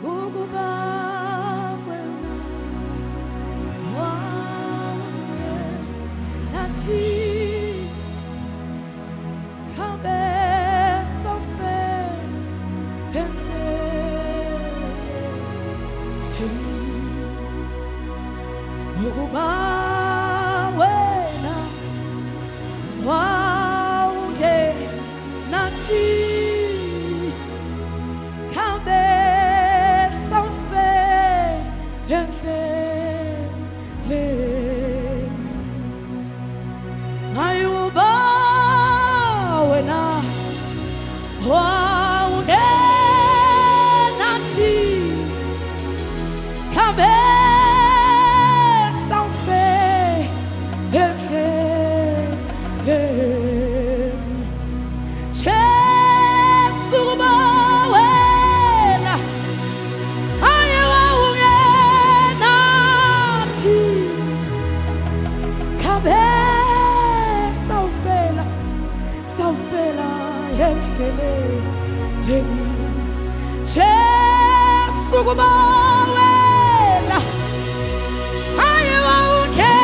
ukuba wena wonke nathi kambe sofe ukuba wena wonke nathi kambe sofe ayuba wena wonke nathi kambe Sukuba wena ayewauke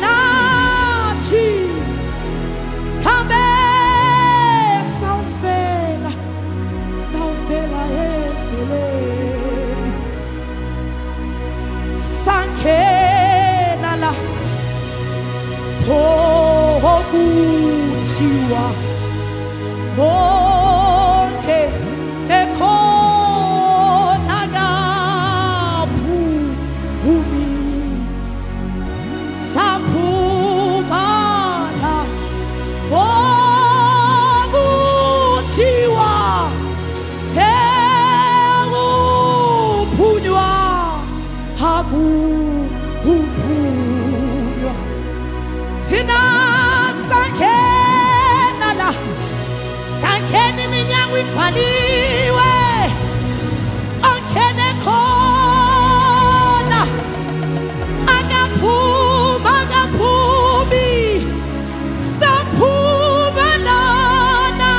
nathi kambe sawfela endleleni sankela la phokuthiwa bonke ekhona kaphumi saphumala bokuthiwa ekuphunywa akuphunywa thina sakhena la sakhena iminyango ivaliwe ongene khona akaphumi saphumelana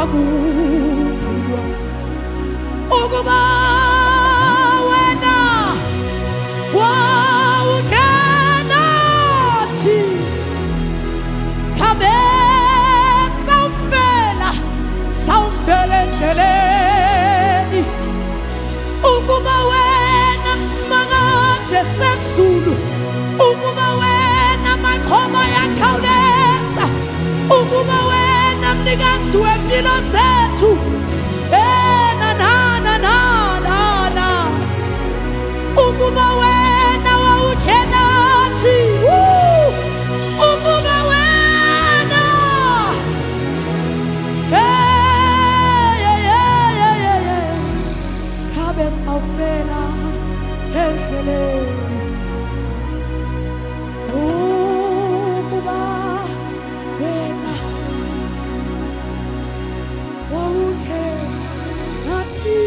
akuphunywa ukuba wena wawuke nathi kambe sawfela endleleni ukuba wena simakade sezulu ukuba wena maqhomo yakhawuleza ukuba wena mnikazi wempilo zethu ukuba wena wawuke nathi ukuba wena kambe sawfela endleleni ukuba wena wawuke nathi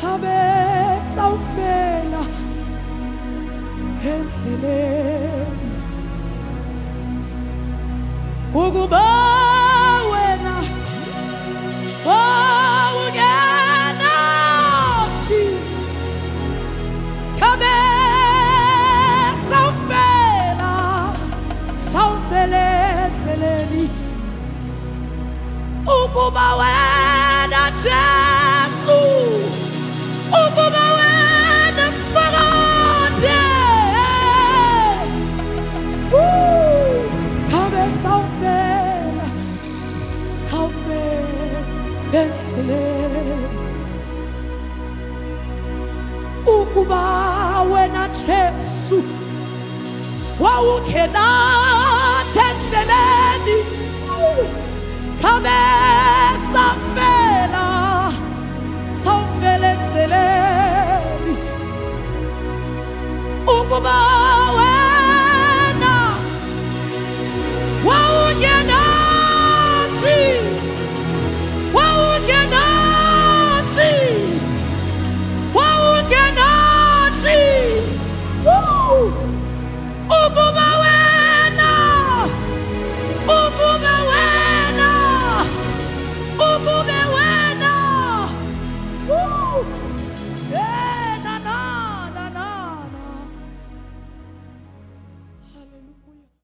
kambe sawfela endleleni ukuba wena wawuke nathi kambe sawfela endleleni ukuba wena Jesu ukuba wena simakade kambe sawfela endleleni ukuba wena Jesu wawuke nathi endleleni kambe sawfela